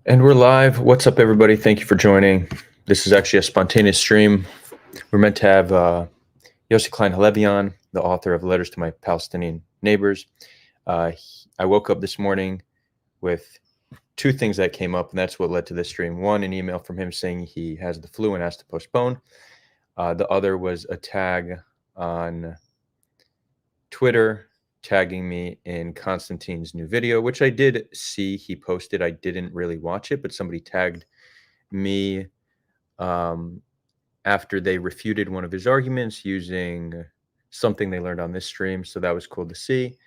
And we're live. What's up, everybody? Thank you for joining. This is actually a spontaneous stream. We're meant to have Yossi Klein Halevi on, the author of Letters to My Palestinian Neighbors. I woke up this morning with two things that came up, and that's what led to this stream. One, an email from him saying he has the flu and has to postpone. The other was a tag on Twitter tagging me in Konstantin's new video, which I did see he posted. I didn't really watch it, but somebody tagged me after they refuted one of his arguments using something they learned on this stream. So that was cool to see.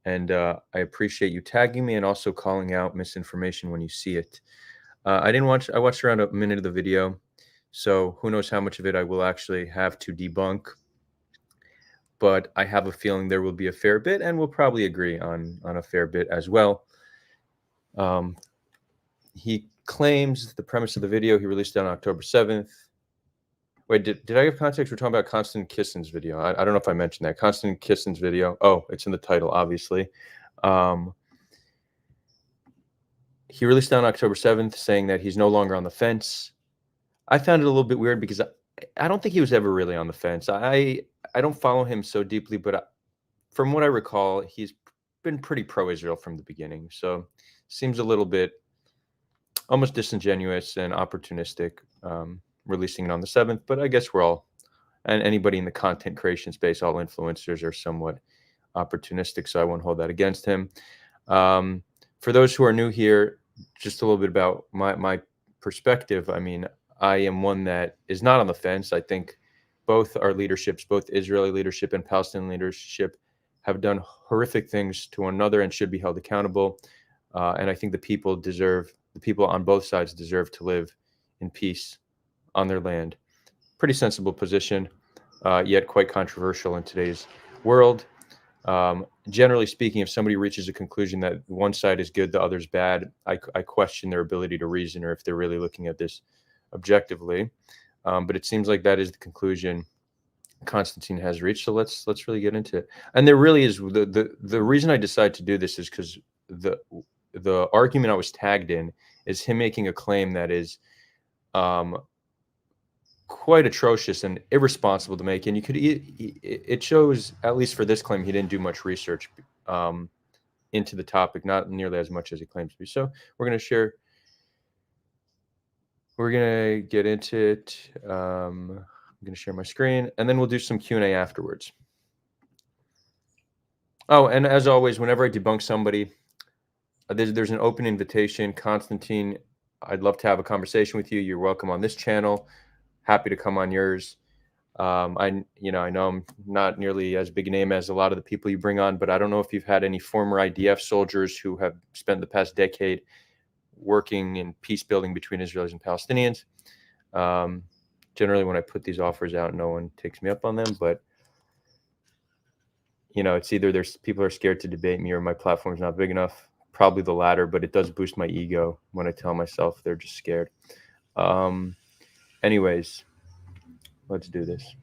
And I appreciate you tagging me and also calling out misinformation when you see it. I watched around a minute of the video. So who knows how much of it I will actually have to debunk. But I have a feeling there will be a fair bit, and we'll probably agree on a fair bit as well. He claims the premise of the video he released on October 7th. Wait, did I give context? We're talking about Konstantin Kisin's video. I don't know if I mentioned that. Konstantin Kisin's video. Oh, it's in the title, obviously. He released on October 7th saying that he's no longer on the fence. I found it a little bit weird because I don't think he was ever really on the fence. I don't follow him so deeply, but from what I recall, he's been pretty pro-Israel from the beginning. So seems a little bit almost disingenuous and opportunistic, releasing it on the 7th. But I guess we're all, and anybody in the content creation space, all influencers are somewhat opportunistic. So I won't hold that against him. For those who are new here, just a little bit about my perspective. I mean, I am one that is not on the fence. I think both our leaderships, both Israeli leadership and Palestinian leadership, have done horrific things to one another and should be held accountable. And I think the people on both sides deserve to live in peace on their land. Pretty sensible position, yet quite controversial in today's world. Generally speaking, if somebody reaches a conclusion that one side is good, the other's bad, I question their ability to reason or if they're really looking at this objectively. But it seems like that is the conclusion Konstantin has reached. So let's really get into it. And there really is the reason I decided to do this is because the argument I was tagged in is him making a claim that is quite atrocious and irresponsible to make. And it shows, at least for this claim, he didn't do much research into the topic, not nearly as much as he claims to be. So we're going to get into it. I'm going to share my screen, and then we'll do some Q&A afterwards. Oh, and as always, whenever I debunk somebody, there's an open invitation. Konstantin, I'd love to have a conversation with you. You're welcome on this channel. Happy to come on yours. I know I'm not nearly as big a name as a lot of the people you bring on, but I don't know if you've had any former IDF soldiers who have spent the past decade working in peace building between Israelis and Palestinians. Generally, when I put these offers out, no one takes me up on them, but it's either there's people are scared to debate me or my platform's not big enough. Probably the latter, but it does boost my ego when I tell myself they're just scared. Anyways, let's do this.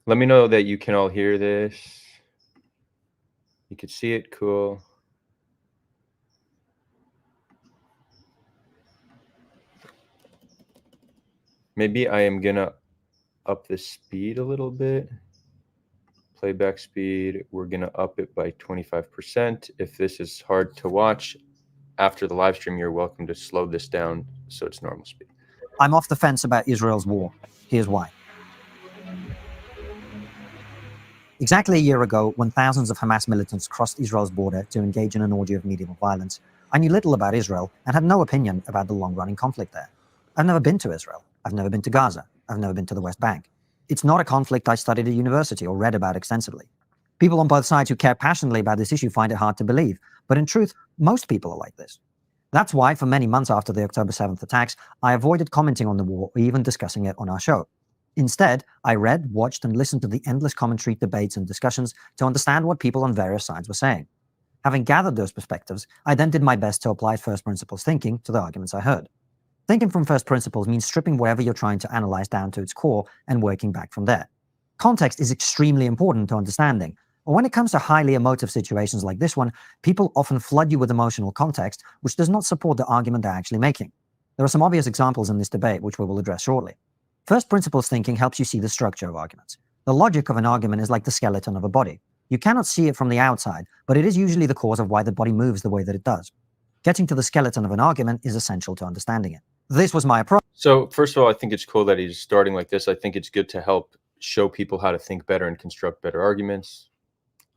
Let me know that you can all hear this. You can see it. Cool. Maybe I am gonna up the speed a little bit. Playback speed, we're gonna up it by 25%. If this is hard to watch after the live stream, you're welcome to slow this down so it's normal speed. I'm off the fence about Israel's war. Here's why. Exactly a year ago, when thousands of Hamas militants crossed Israel's border to engage in an orgy of medieval violence, I knew little about Israel and had no opinion about the long-running conflict there. I've never been to Israel. I've never been to Gaza. I've never been to the West Bank. It's not a conflict I studied at university or read about extensively. People on both sides who care passionately about this issue find it hard to believe, but in truth, most people are like this. That's why, for many months after the October 7th attacks, I avoided commenting on the war or even discussing it on our show. Instead, I read, watched, and listened to the endless commentary, debates, and discussions to understand what people on various sides were saying. Having gathered those perspectives, I then did my best to apply first principles thinking to the arguments I heard. Thinking from first principles means stripping whatever you're trying to analyze down to its core and working back from there. Context is extremely important to understanding. But when it comes to highly emotive situations like this one, people often flood you with emotional context, which does not support the argument they're actually making. There are some obvious examples in this debate, which we will address shortly. First principles thinking helps you see the structure of arguments. The logic of an argument is like the skeleton of a body. You cannot see it from the outside, but it is usually the cause of why the body moves the way that it does. Getting to the skeleton of an argument is essential to understanding it. This was my approach. So first of all, I think it's cool that he's starting like this. I think it's good to help show people how to think better and construct better arguments.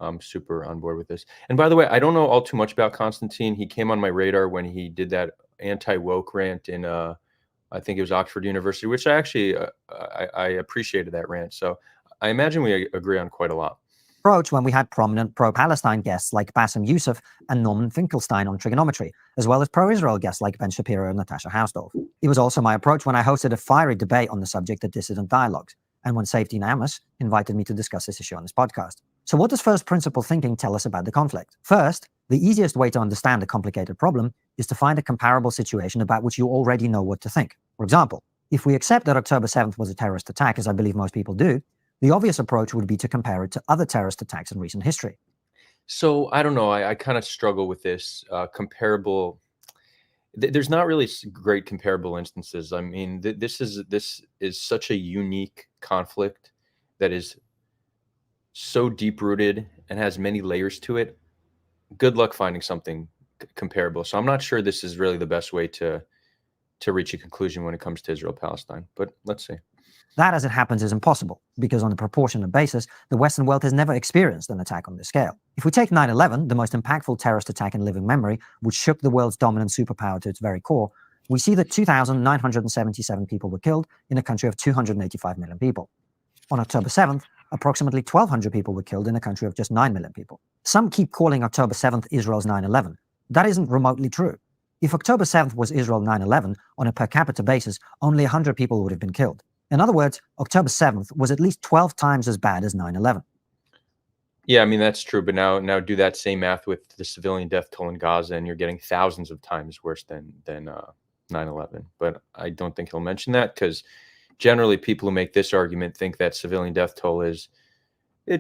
I'm super on board with this. And by the way, I don't know all too much about Konstantin. He came on my radar when he did that anti-woke rant in, I think it was Oxford University, which I actually, I appreciated that rant. So I imagine we agree on quite a lot. When we had prominent pro-Palestine guests like Bassem Youssef and Norman Finkelstein on trigonometry, as well as pro-Israel guests like Ben Shapiro and Natasha Hausdorff. It was also my approach when I hosted a fiery debate on the subject at Dissident Dialogues, and when Safety Namus invited me to discuss this issue on this podcast. So what does first principle thinking tell us about the conflict? First, the easiest way to understand a complicated problem is to find a comparable situation about which you already know what to think. For example, if we accept that October 7th was a terrorist attack, as I believe most people do, the obvious approach would be to compare it to other terrorist attacks in recent history. So I don't know. I kind of struggle with this comparable. There's not really great comparable instances. I mean, this is such a unique conflict that is so deep rooted and has many layers to it. Good luck finding something comparable. So I'm not sure this is really the best way to reach a conclusion when it comes to Israel-Palestine. But let's see. That, as it happens, is impossible, because on a proportionate basis, the Western world has never experienced an attack on this scale. If we take 9/11, the most impactful terrorist attack in living memory, which shook the world's dominant superpower to its very core, we see that 2,977 people were killed in a country of 285 million people. On October 7th, approximately 1,200 people were killed in a country of just 9 million people. Some keep calling October 7th Israel's 9/11. That isn't remotely true. If October 7th was Israel 9/11, on a per capita basis, only 100 people would have been killed. In other words, October 7th was at least 12 times as bad as 9/11. Yeah, I mean, that's true. But now do that same math with the civilian death toll in Gaza, and you're getting thousands of times worse than 9/11. But I don't think he'll mention that, because generally people who make this argument think that civilian death toll it's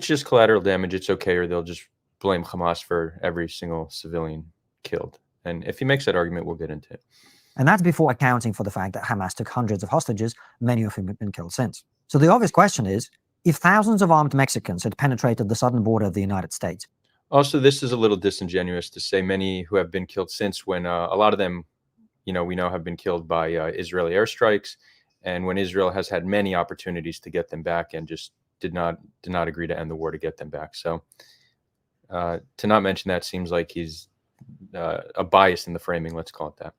just collateral damage. It's okay, or they'll just blame Hamas for every single civilian killed. And if he makes that argument, we'll get into it. And that's before accounting for the fact that Hamas took hundreds of hostages, many of whom have been killed since. So the obvious question is, if thousands of armed Mexicans had penetrated the southern border of the United States. Also, this is a little disingenuous to say many who have been killed since, when a lot of them, we know have been killed by Israeli airstrikes, and when Israel has had many opportunities to get them back and just did not agree to end the war to get them back. So to not mention that seems like he's a bias in the framing, let's call it that.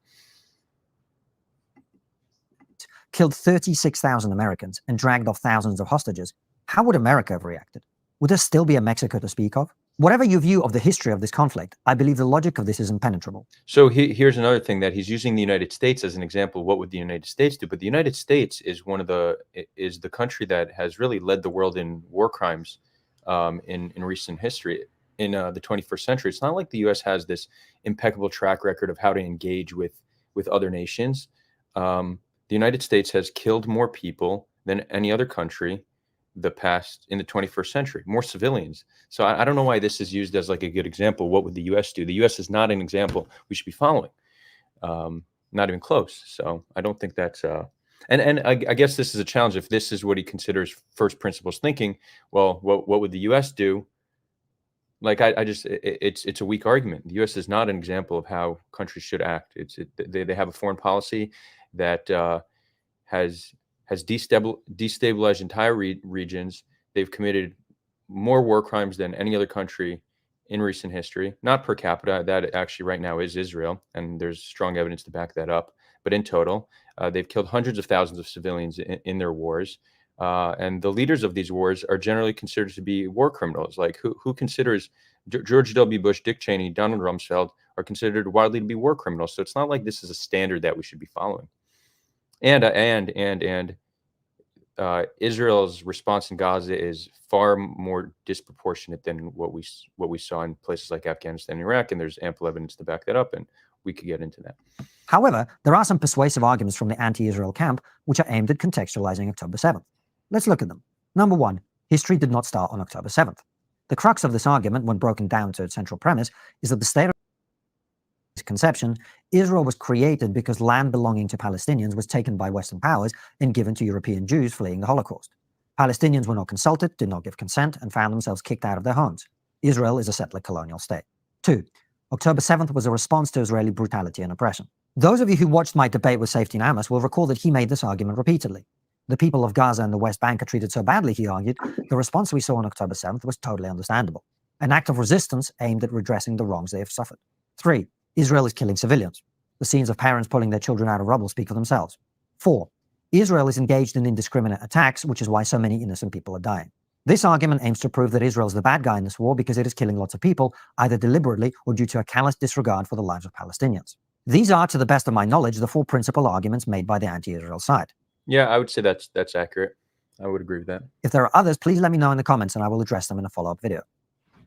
Killed 36,000 Americans and dragged off thousands of hostages, how would America have reacted? Would there still be a Mexico to speak of? Whatever your view of the history of this conflict, I believe the logic of this is impenetrable. So here's another thing, that he's using the United States as an example. What would the United States do? But the United States is the country that has really led the world in war crimes in recent history. In the 21st century, it's not like the U.S. has this impeccable track record of how to engage with other nations. The United States has killed more people than any other country in the 21st century, more civilians. So I don't know why this is used as like a good example. What would the U.S. do? The U.S. is not an example we should be following. Not even close. So I don't think that's and I guess this is a challenge. If this is what he considers first principles thinking, well, what would the U.S. do? Like it's a weak argument. The U.S. is not an example of how countries should act. They have a foreign policy that has destabilized entire regions. They've committed more war crimes than any other country in recent history. Not per capita. That actually right now is Israel, and there's strong evidence to back that up. But in total, they've killed hundreds of thousands of civilians in their wars. And the leaders of these wars are generally considered to be war criminals. Like who considers George W. Bush, Dick Cheney, Donald Rumsfeld are considered widely to be war criminals. So it's not like this is a standard that we should be following. And Israel's response in Gaza is far more disproportionate than what we saw in places like Afghanistan and Iraq, and there's ample evidence to back that up, and we could get into that. However, there are some persuasive arguments from the anti-Israel camp which are aimed at contextualizing October 7th. Let's look at them. Number one, History did not start on October 7th. The crux of this argument, when broken down to its central premise, is that the state of conception, Israel was created because land belonging to Palestinians was taken by Western powers and given to European Jews fleeing the Holocaust. Palestinians were not consulted, did not give consent, and found themselves kicked out of their homes. Israel is a settler colonial state. 2. October 7th was a response to Israeli brutality and oppression. Those of you who watched my debate with Safety Amos will recall that he made this argument repeatedly. The people of Gaza and the West Bank are treated so badly, he argued, the response we saw on October 7th was totally understandable. An act of resistance aimed at redressing the wrongs they have suffered. 3. Israel is killing civilians. The scenes of parents pulling their children out of rubble speak for themselves. 4. Israel is engaged in indiscriminate attacks, which is why so many innocent people are dying. This argument aims to prove that Israel is the bad guy in this war because it is killing lots of people, either deliberately or due to a callous disregard for the lives of Palestinians. These are, to the best of my knowledge, the 4 principal arguments made by the anti-Israel side. Yeah, I would say that's accurate. I would agree with that. If there are others, please let me know in the comments and I will address them in a follow-up video.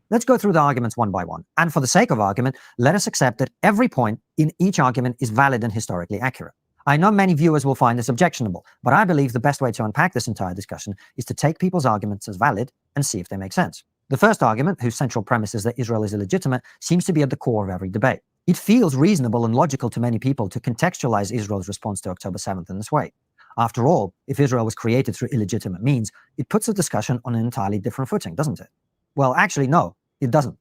Let's go through the arguments one by one. And for the sake of argument, let us accept that every point in each argument is valid and historically accurate. I know many viewers will find this objectionable, but I believe the best way to unpack this entire discussion is to take people's arguments as valid and see if they make sense. The first argument, whose central premise is that Israel is illegitimate, seems to be at the core of every debate. It feels reasonable and logical to many people to contextualize Israel's response to October 7th in this way. After all, if Israel was created through illegitimate means, it puts the discussion on an entirely different footing, doesn't it? Well, actually, no, it doesn't.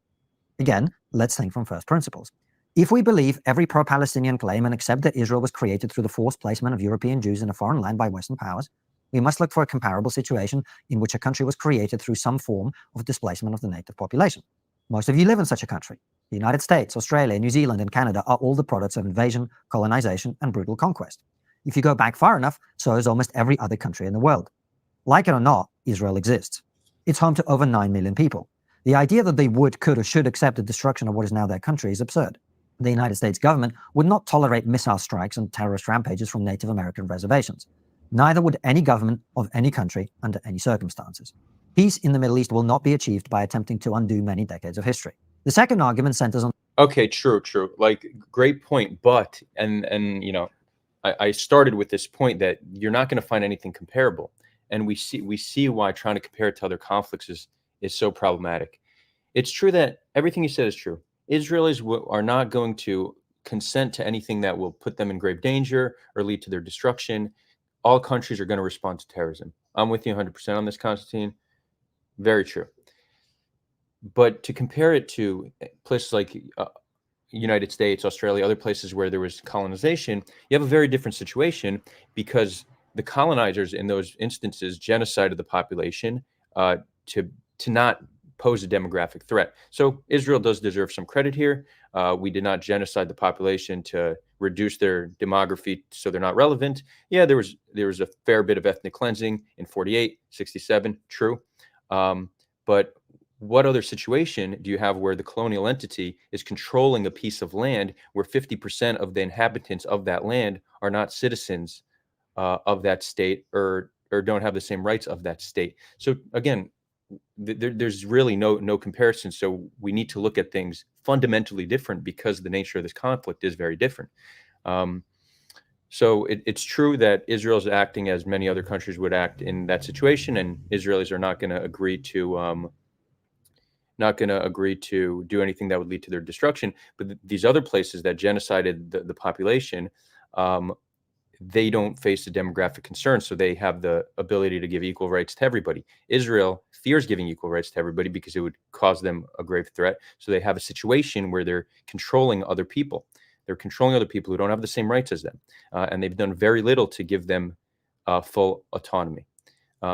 Again, let's think from first principles. If we believe every pro-Palestinian claim and accept that Israel was created through the forced placement of European Jews in a foreign land by Western powers, we must look for a comparable situation in which a country was created through some form of displacement of the native population. Most of you live in such a country. The United States, Australia, New Zealand, and Canada are all the products of invasion, colonization, and brutal conquest. If you go back far enough, so is almost every other country in the world. Like it or not, Israel exists. It's home to over 9 million people. The idea that they would, could, or should accept the destruction of what is now their country is absurd. The United States government would not tolerate missile strikes and terrorist rampages from Native American reservations. Neither would any government of any country under any circumstances. Peace in the Middle East will not be achieved by attempting to undo many decades of history. The second argument centers on... Okay, true. Like, great point, but, and you know, I started with this point that you're not going to find anything comparable. And we see why trying to compare it to other conflicts is so problematic. It's true that everything you said is true. Israelis are not going to consent to anything that will put them in grave danger or lead to their destruction. All countries are going to respond to terrorism. I'm with you 100% on this, Konstantin. Very true. But to compare it to places like United States, Australia, other places where there was colonization, you have a very different situation because the colonizers in those instances genocided the population to not pose a demographic threat. So Israel does deserve some credit here. We did not genocide the population to reduce their demography so they're not relevant. Yeah, there was a fair bit of ethnic cleansing in 48, 67, true. But what other situation do you have where the colonial entity is controlling a piece of land where 50% of the inhabitants of that land are not citizens of that state or don't have the same rights of that state? So again, there's really no comparison. So we need to look at things fundamentally different because the nature of this conflict is very different. So it's true that Israel is acting as many other countries would act in that situation, and Israelis are not going to agree to do anything that would lead to their destruction. But these other places that genocided the population, they don't face a demographic concern, so they have the ability to give equal rights to everybody. Israel fears giving equal rights to everybody because it would cause them a grave threat. So they have a situation where they're controlling other people. They're controlling other people who don't have the same rights as them, and they've done very little to give them full autonomy.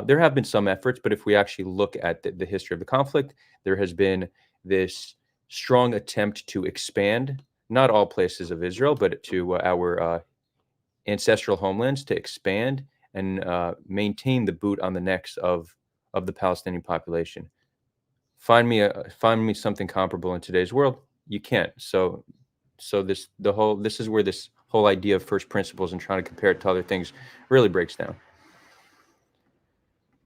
There have been some efforts, but if we actually look at the history of the conflict, there has been this strong attempt to expand, not all places of Israel, but to our ancestral homelands, to expand and maintain the boot on the necks of the Palestinian population. Find me something comparable in today's world. You can't. So this is where this whole idea of first principles and trying to compare it to other things really breaks down.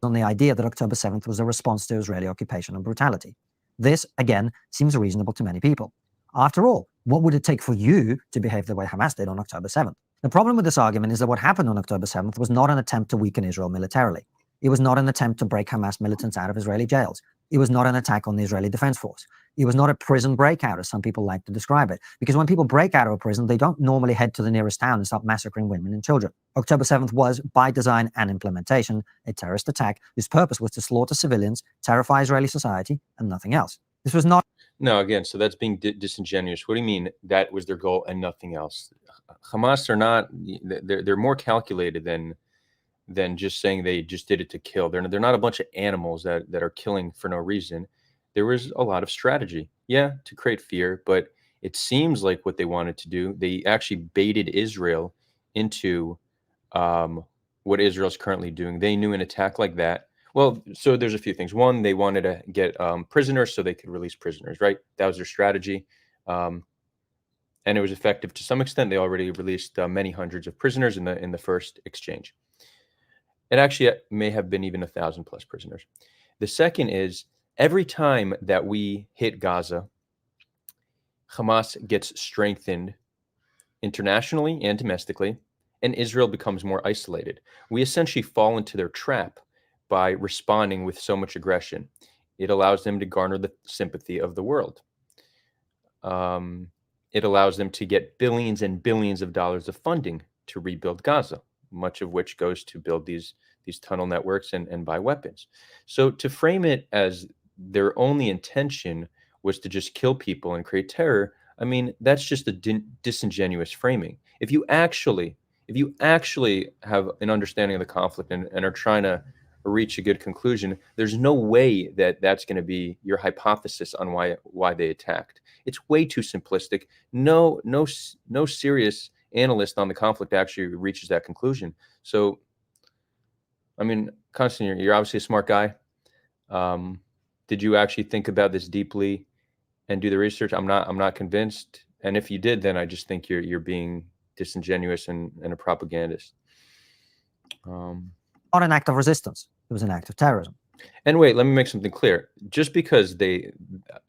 On the idea that October 7th was a response to Israeli occupation and brutality. This, again, seems reasonable to many people. After all, what would it take for you to behave the way Hamas did on October 7th? The problem with this argument is that what happened on October 7th was not an attempt to weaken Israel militarily. It was not an attempt to break Hamas militants out of Israeli jails. It was not an attack on the Israeli Defense Force. It was not a prison breakout, as some people like to describe it, because when people break out of a prison, they don't normally head to the nearest town and start massacring women and children. October 7th was, by design and implementation, a terrorist attack whose purpose was to slaughter civilians, terrify Israeli society, and nothing else. This was not... No, again, so that's being disingenuous. What do you mean that was their goal and nothing else? Hamas are not, they're more calculated than just saying they just did it to kill. They're not a bunch of animals that are killing for no reason. There was a lot of strategy, yeah, to create fear, but it seems like what they wanted to do, they actually baited Israel into what Israel's currently doing. They knew an attack like that. Well, so there's a few things. One, they wanted to get prisoners so they could release prisoners, right? That was their strategy. And it was effective to some extent. They already released many hundreds of prisoners in the first exchange. It actually may have been even 1,000+ prisoners. The second is, every time that we hit Gaza, Hamas gets strengthened internationally and domestically, and Israel becomes more isolated. We essentially fall into their trap by responding with so much aggression. It allows them to garner the sympathy of the world. It allows them to get billions and billions of dollars of funding to rebuild Gaza, much of which goes to build these tunnel networks and buy weapons. So to frame it as their only intention was to just kill people and create terror, I mean, that's just a disingenuous framing. If you actually have an understanding of the conflict and are trying to reach a good conclusion, there's no way that that's going to be your hypothesis on why they attacked. It's way too simplistic. No serious analyst on the conflict actually reaches that conclusion. So, I mean, Konstantin, you're obviously a smart guy. Did you actually think about this deeply and do the research? I'm not convinced. And if you did, then I just think you're being disingenuous and a propagandist. Not an act of resistance. It was an act of terrorism. And wait, let me make something clear. Just because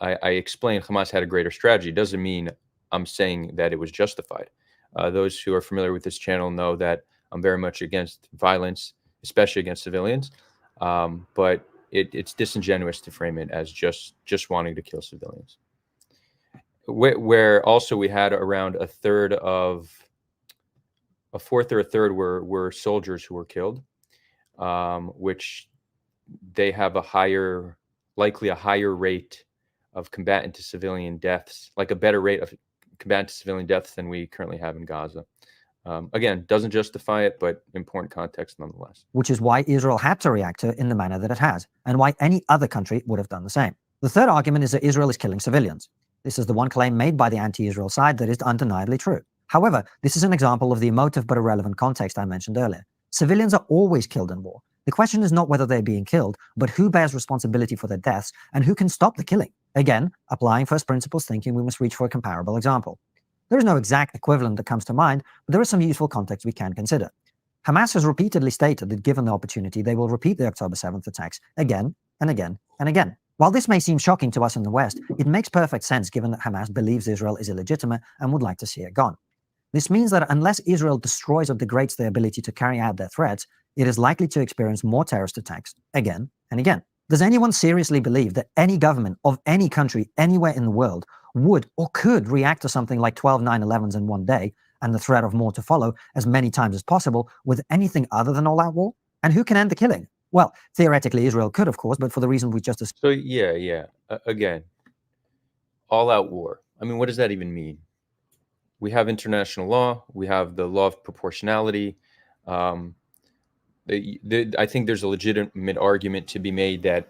I explained Hamas had a greater strategy doesn't mean I'm saying that it was justified. Those who are familiar with this channel know that I'm very much against violence, especially against civilians. But it's disingenuous to frame it as just wanting to kill civilians. Where also we had around a fourth or a third were soldiers who were killed, which they have likely a higher rate of combatant to civilian deaths, like a better rate of combatant to civilian deaths than we currently have in Gaza. Again, doesn't justify it, but important context nonetheless. Which is why Israel had to react to it in the manner that it has, and why any other country would have done the same. The third argument is that Israel is killing civilians. This is the one claim made by the anti-Israel side that is undeniably true. However, this is an example of the emotive but irrelevant context I mentioned earlier. Civilians are always killed in war. The question is not whether they're being killed, but who bears responsibility for their deaths and who can stop the killing. Again, applying first principles thinking, we must reach for a comparable example. There is no exact equivalent that comes to mind, but there is some useful context we can consider. Hamas has repeatedly stated that given the opportunity, they will repeat the October 7th attacks again and again and again. While this may seem shocking to us in the West, it makes perfect sense given that Hamas believes Israel is illegitimate and would like to see it gone. This means that unless Israel destroys or degrades their ability to carry out their threats, it is likely to experience more terrorist attacks again and again. Does anyone seriously believe that any government of any country anywhere in the world would or could react to something like 12 9/11s in one day and the threat of more to follow as many times as possible with anything other than all-out war? And who can end the killing? Well, theoretically, Israel could, of course, but for the reason we just discussed. So yeah. Again, all-out war. I mean, what does that even mean? We have international law. We have the law of proportionality. I think there's a legitimate argument to be made that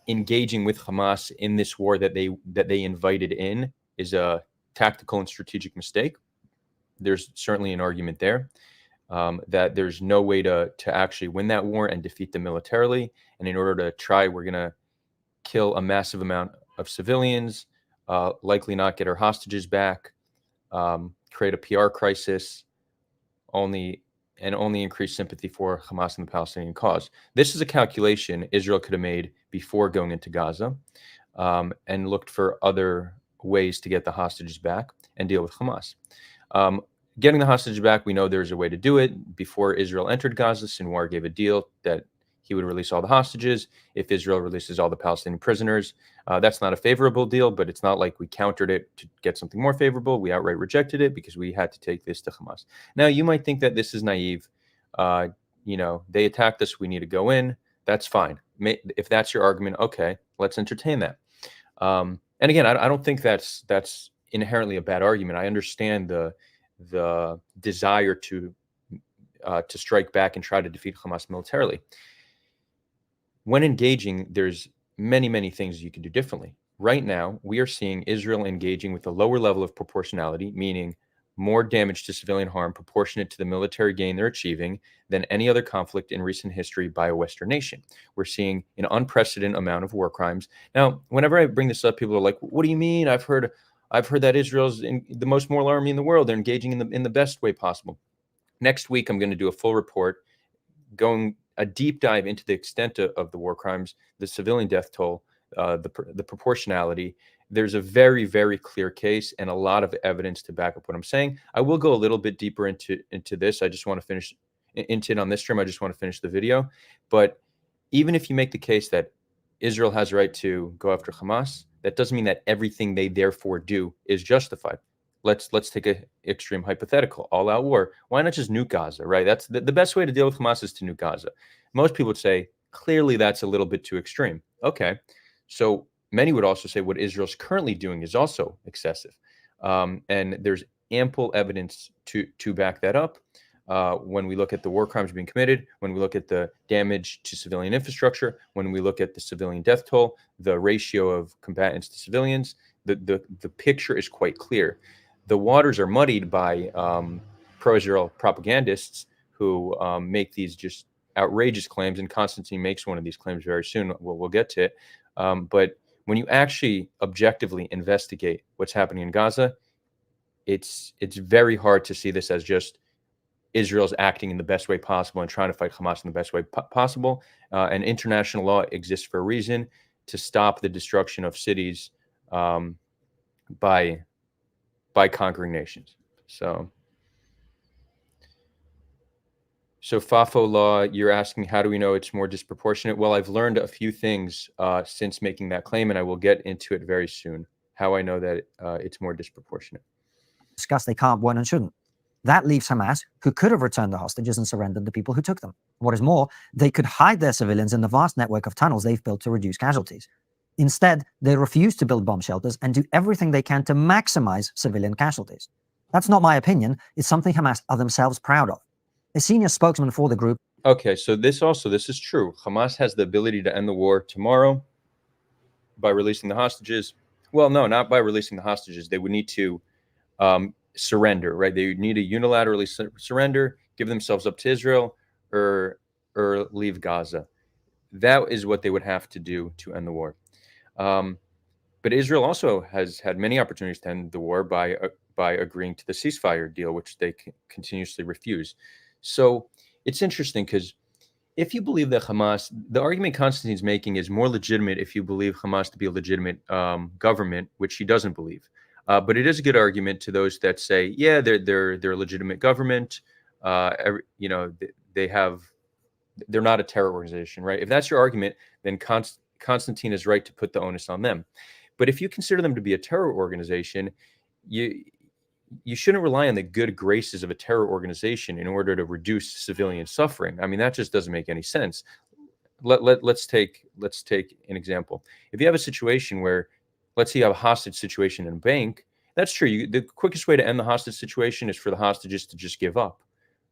engaging with Hamas in this war that they invited in is a tactical and strategic mistake. There's certainly an argument there that there's no way to actually win that war and defeat them militarily. And in order to try, we're going to kill a massive amount of civilians, likely not get our hostages back, create a PR crisis, only increase sympathy for Hamas and the Palestinian cause. This is a calculation Israel could have made before going into Gaza, and looked for other ways to get the hostages back and deal with Hamas. Getting the hostages back, we know there's a way to do it. Before Israel entered Gaza, Sinwar gave a deal that he would release all the hostages. If Israel releases all the Palestinian prisoners, that's not a favorable deal, but it's not like we countered it to get something more favorable. We outright rejected it because we had to take this to Hamas. Now, you might think that this is naive. They attacked us. We need to go in. That's fine. If that's your argument, okay, let's entertain that. And again, I don't think that's inherently a bad argument. I understand the desire to strike back and try to defeat Hamas militarily. When engaging, there's many things you can do differently. Right now, we are seeing Israel engaging with a lower level of proportionality, meaning more damage to civilian harm proportionate to the military gain they're achieving than any other conflict in recent history by a Western nation. We're seeing an unprecedented amount of war crimes. Now, whenever I bring this up, people are like, "What do you mean? I've heard that Israel's the most moral army in the world. They're engaging in the best way possible." Next week, I'm going to do a full report going a deep dive into the extent of the war crimes, the civilian death toll, the proportionality. There's a very clear case and a lot of evidence to back up what I'm saying. I will go a little bit deeper into this. I just want to finish into it on this term. I just want to finish the video. But even if you make the case that Israel has a right to go after Hamas, that doesn't mean that everything they therefore do is justified. Let's take an extreme hypothetical, all-out war. Why not just nuke Gaza, right? That's the best way to deal with Hamas is to nuke Gaza. Most people would say, clearly that's a little bit too extreme. Okay, so many would also say what Israel's currently doing is also excessive. And there's ample evidence to back that up. When we look at the war crimes being committed, when we look at the damage to civilian infrastructure, when we look at the civilian death toll, the ratio of combatants to civilians, the picture is quite clear. The waters are muddied by pro-Israel propagandists who make these just outrageous claims, and Konstantin makes one of these claims very soon. We'll get to it. But when you actually objectively investigate what's happening in Gaza, it's very hard to see this as just Israel's acting in the best way possible and trying to fight Hamas in the best way possible. And international law exists for a reason, to stop the destruction of cities by conquering nations. So FAFO law, you're asking, how do we know it's more disproportionate? Well, I've learned a few things since making that claim, and I will get into it very soon, how I know that it's more disproportionate. Discuss they can't, won't, and shouldn't. That leaves Hamas, who could have returned the hostages and surrendered the people who took them. What is more, they could hide their civilians in the vast network of tunnels they've built to reduce casualties. Instead, they refuse to build bomb shelters and do everything they can to maximize civilian casualties. That's not my opinion. It's something Hamas are themselves proud of. A senior spokesman for the group. Okay, so this is true. Hamas has the ability to end the war tomorrow by releasing the hostages. Well, no, not by releasing the hostages. They would need to surrender, right? They would need to unilaterally surrender, give themselves up to Israel, or leave Gaza. That is what they would have to do to end the war. But Israel also has had many opportunities to end the war by agreeing to the ceasefire deal, which they continuously refuse. So it's interesting because if you believe that Hamas, the argument Konstantin's making is more legitimate if you believe Hamas to be a legitimate government, which he doesn't believe. But it is a good argument to those that say, yeah, they're a legitimate government. They're not a terror organization, right? If that's your argument, then Konstantin is right to put the onus on them. But if you consider them to be a terror organization, you shouldn't rely on the good graces of a terror organization in order to reduce civilian suffering. I mean, that just doesn't make any sense. Let's take an example. If you have a situation where, let's say you have a hostage situation in a bank, that's true. The quickest way to end the hostage situation is for the hostages to just give up.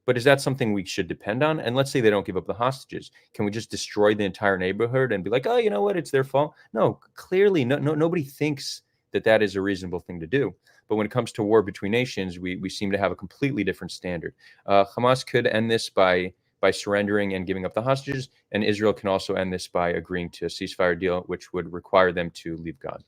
But is that something we should depend on? And let's say they don't give up the hostages. Can we just destroy the entire neighborhood and be like, oh, you know what? It's their fault. No, clearly, nobody thinks that is a reasonable thing to do. But when it comes to war between nations, we seem to have a completely different standard. Hamas could end this by surrendering and giving up the hostages, and Israel can also end this by agreeing to a ceasefire deal, which would require them to leave Gaza.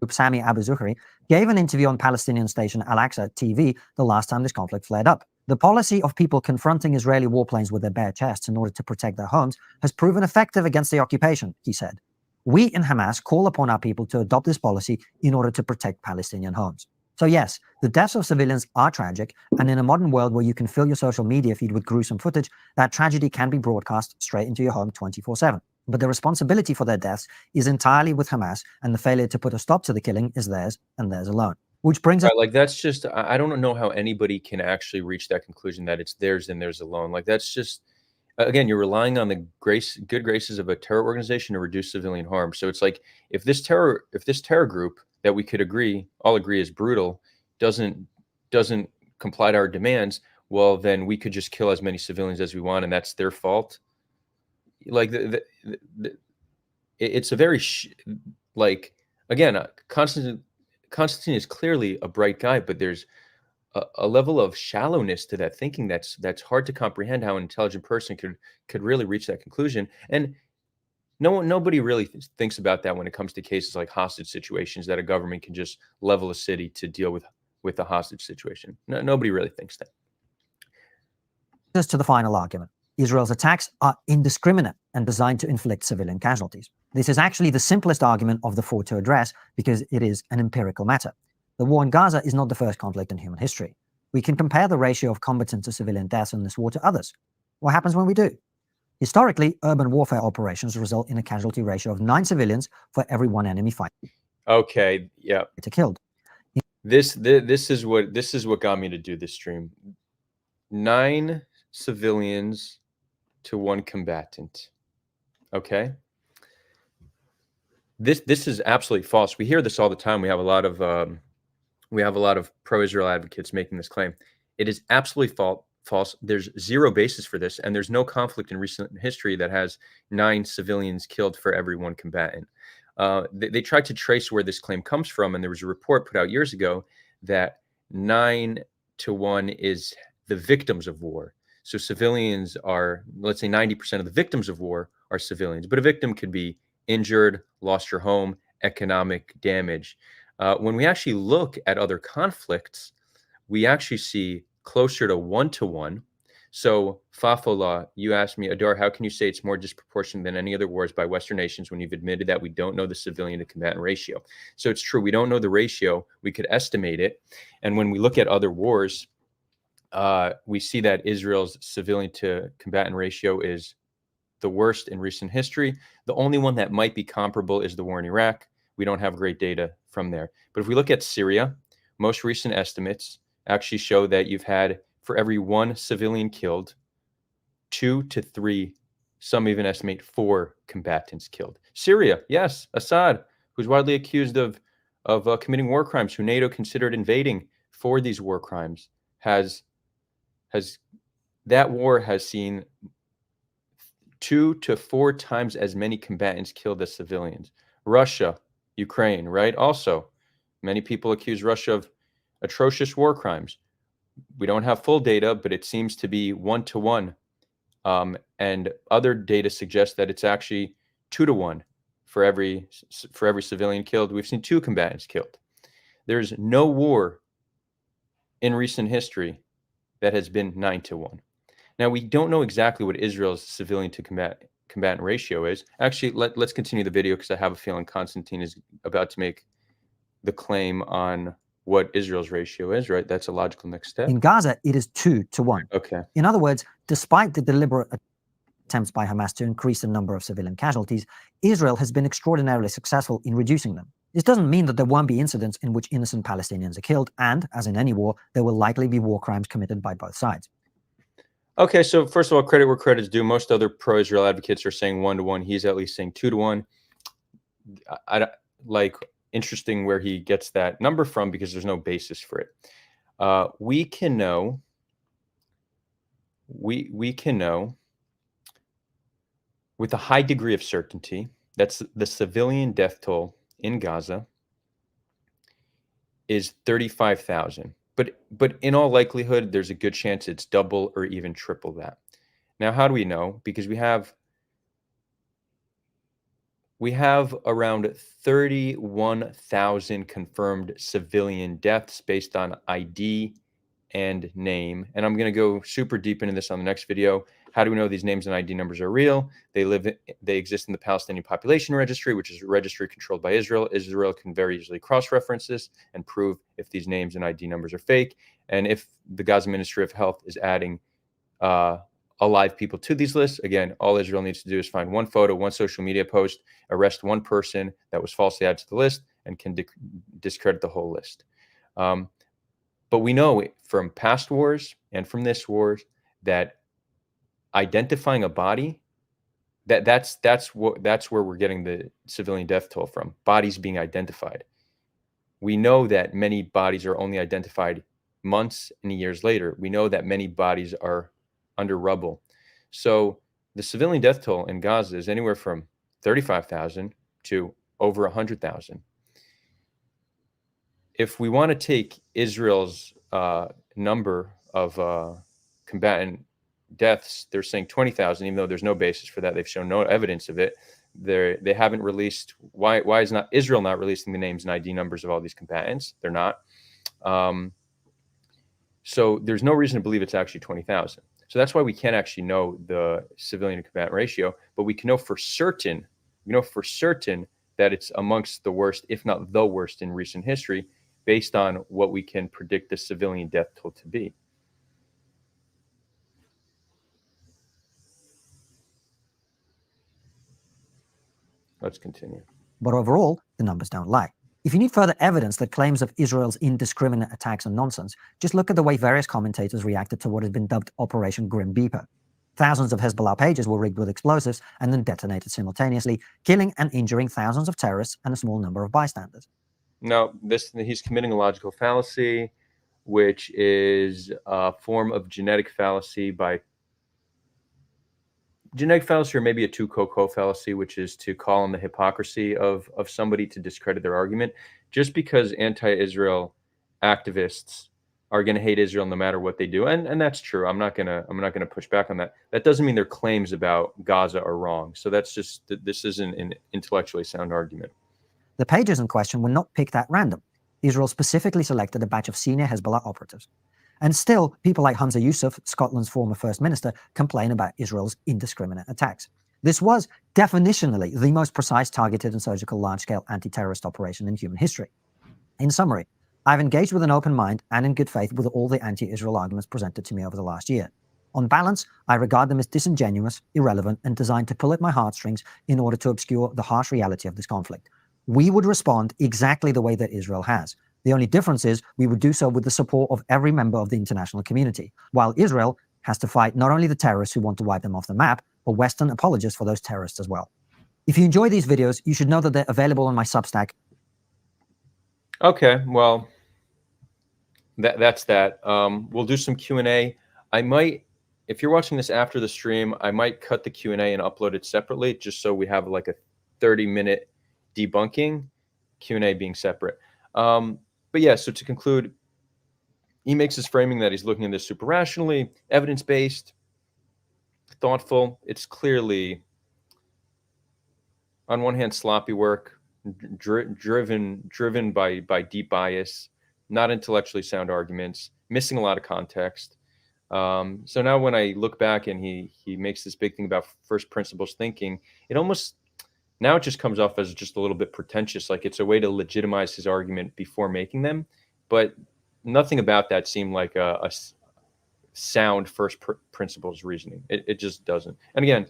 Sami Abu Zuhri gave an interview on Palestinian station Al-Aqsa TV the last time this conflict flared up. The policy of people confronting Israeli warplanes with their bare chests in order to protect their homes has proven effective against the occupation, he said. We in Hamas call upon our people to adopt this policy in order to protect Palestinian homes. So yes, the deaths of civilians are tragic, and in a modern world where you can fill your social media feed with gruesome footage, that tragedy can be broadcast straight into your home 24/7. But the responsibility for their deaths is entirely with Hamas, and the failure to put a stop to the killing is theirs and theirs alone. Which brings us... Right, like, that's just I don't know how anybody can actually reach that conclusion that it's theirs and theirs alone. Like, that's just, again, you're relying on the good graces of a terror organization to reduce civilian harm. So it's like, if this terror group that we could all agree is brutal, doesn't comply to our demands, well, then we could just kill as many civilians as we want, and that's their fault. Like, it's a very like, again, Konstantin is clearly a bright guy, but there's a level of shallowness to that thinking that's hard to comprehend how an intelligent person could really reach that conclusion. And nobody really thinks about that when it comes to cases like hostage situations, that a government can just level a city to deal with a hostage situation. Nobody really thinks that. Just to the final argument. Israel's attacks are indiscriminate and designed to inflict civilian casualties. This is actually the simplest argument of the four to address because it is an empirical matter. The war in Gaza is not the first conflict in human history. We can compare the ratio of combatant to civilian deaths in this war to others. What happens when we do? Historically, urban warfare operations result in a casualty ratio of 9 civilians for every 1 enemy fighter. Okay, yeah. Killed. This is what got me to do this stream. 9 civilians to 1 combatant. Okay. This is absolutely false. We hear this all the time. We have a lot of pro-Israel advocates making this claim. It is absolutely false. There's zero basis for this, and there's no conflict in recent history that has 9 civilians killed for every 1 combatant. They tried to trace where this claim comes from, and there was a report put out years ago that 9 to 1 is the victims of war. So civilians are, let's say 90% of the victims of war are civilians, but a victim could be injured, lost your home, economic damage. When we actually look at other conflicts, we actually see closer to 1 to 1. So Fafola, you asked me, Adar, how can you say it's more disproportionate than any other wars by Western nations when you've admitted that we don't know the civilian to combatant ratio? So it's true, we don't know the ratio. We could estimate it. And when we look at other wars, we see that Israel's civilian to combatant ratio is the worst in recent history. The only one that might be comparable is the war in Iraq. We don't have great data from there. But if we look at Syria, most recent estimates actually show that you've had, for every 1 civilian killed, 2 to 3, some even estimate 4 combatants killed. Syria, yes, Assad, who's widely accused of committing war crimes, who NATO considered invading for these war crimes, that war has seen 2 to 4 times as many combatants killed as civilians. Russia, Ukraine, right? Also, many people accuse Russia of atrocious war crimes. We don't have full data, but it seems to be 1 to 1. And other data suggests that it's actually 2 to 1 for every civilian killed. We've seen 2 combatants killed. There's no war in recent history that has been 9 to 1. Now, we don't know exactly what Israel's civilian to combatant ratio is. Actually, let's continue the video because I have a feeling Konstantin is about to make the claim on what Israel's ratio is, right? That's a logical next step. In Gaza, it is 2 to 1. Okay. In other words, despite the deliberate attempts by Hamas to increase the number of civilian casualties, Israel has been extraordinarily successful in reducing them. This doesn't mean that there won't be incidents in which innocent Palestinians are killed, and, as in any war, there will likely be war crimes committed by both sides. Okay, so first of all, credit where credit's due. Most other pro-Israel advocates are saying 1 to 1. He's at least saying 2 to 1. I like, interesting where he gets that number from because there's no basis for it. We can know with a high degree of certainty that's the civilian death toll in Gaza is 35,000. But in all likelihood, there's a good chance it's double or even triple that. Now, how do we know? Because we have around 31,000 confirmed civilian deaths based on ID and name. And I'm going to go super deep into this on the next video. How do we know these names and ID numbers are real? They exist in the Palestinian Population Registry, which is a registry controlled by Israel. Israel can very easily cross-reference this and prove if these names and ID numbers are fake. And if the Gaza Ministry of Health is adding alive people to these lists, again, all Israel needs to do is find one photo, one social media post, arrest one person that was falsely added to the list, and can discredit the whole list. But we know from past wars and from this war that identifying a body, that's where we're getting the civilian death toll from. Bodies being identified. We know that many bodies are only identified months and years later. We know that many bodies are under rubble. So the civilian death toll in Gaza is anywhere from 35,000 to over 100,000. If we want to take Israel's number of combatant deaths, they're saying 20,000, even though there's no basis for that. They've shown no evidence of it. They haven't released. Why is not Israel not releasing the names and ID numbers of all these combatants? They're not. So there's no reason to believe it's actually 20,000. So that's why we can't actually know the civilian to combatant ratio, but we can know for certain. We know for certain that it's amongst the worst, if not the worst, in recent history, based on what we can predict the civilian death toll to be. Let's continue. But overall, the numbers don't lie. If you need further evidence that claims of Israel's indiscriminate attacks are nonsense, just look at the way various commentators reacted to what has been dubbed Operation Grim Reaper. Thousands of Hezbollah pages were rigged with explosives and then detonated simultaneously, killing and injuring thousands of terrorists and a small number of bystanders. No, he's committing a logical fallacy, which is a form of genetic fallacy or maybe a tu quoque fallacy, which is to call on the hypocrisy of somebody to discredit their argument. Just because anti-Israel activists are going to hate Israel no matter what they do, and that's true. I'm not gonna push back on that. That doesn't mean their claims about Gaza are wrong. So this isn't an intellectually sound argument. The pages in question were not picked at random. Israel specifically selected a batch of senior Hezbollah operatives. And still, people like Hamza Yusuf, Scotland's former First Minister, complain about Israel's indiscriminate attacks. This was definitionally the most precise, targeted, and surgical large-scale anti-terrorist operation in human history. In summary, I've engaged with an open mind and in good faith with all the anti-Israel arguments presented to me over the last year. On balance, I regard them as disingenuous, irrelevant, and designed to pull at my heartstrings in order to obscure the harsh reality of this conflict. We would respond exactly the way that Israel has. The only difference is we would do so with the support of every member of the international community, while Israel has to fight not only the terrorists who want to wipe them off the map, but Western apologists for those terrorists as well. If you enjoy these videos, you should know that they're available on my Substack. Okay, well, that's that. We'll do some Q&A. I might, if you're watching this after the stream, I might cut the Q&A and upload it separately, just so we have like a 30-minute debunking, Q&A being separate. But yeah, so to conclude, he makes his framing that he's looking at this super rationally, evidence-based, thoughtful. It's clearly, on one hand, sloppy work, driven by deep bias, not intellectually sound arguments, missing a lot of context. So now when I look back and he makes this big thing about first principles thinking, now it just comes off as just a little bit pretentious, like it's a way to legitimize his argument before making them. But nothing about that seemed like a sound first principles reasoning. It just doesn't. And again,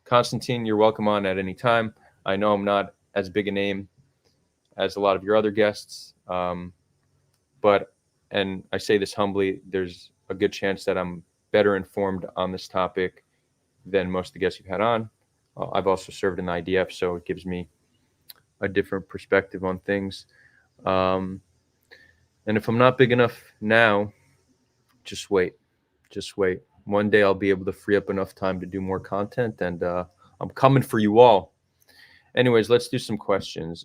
Konstantin, you're welcome on at any time. I know I'm not as big a name as a lot of your other guests, but, and I say this humbly, there's a good chance that I'm better informed on this topic than most of the guests you've had on. I've also served in the IDF, so it gives me a different perspective on things. And if I'm not big enough now, just wait. Just wait. One day I'll be able to free up enough time to do more content, and I'm coming for you all. Anyways, let's do some questions.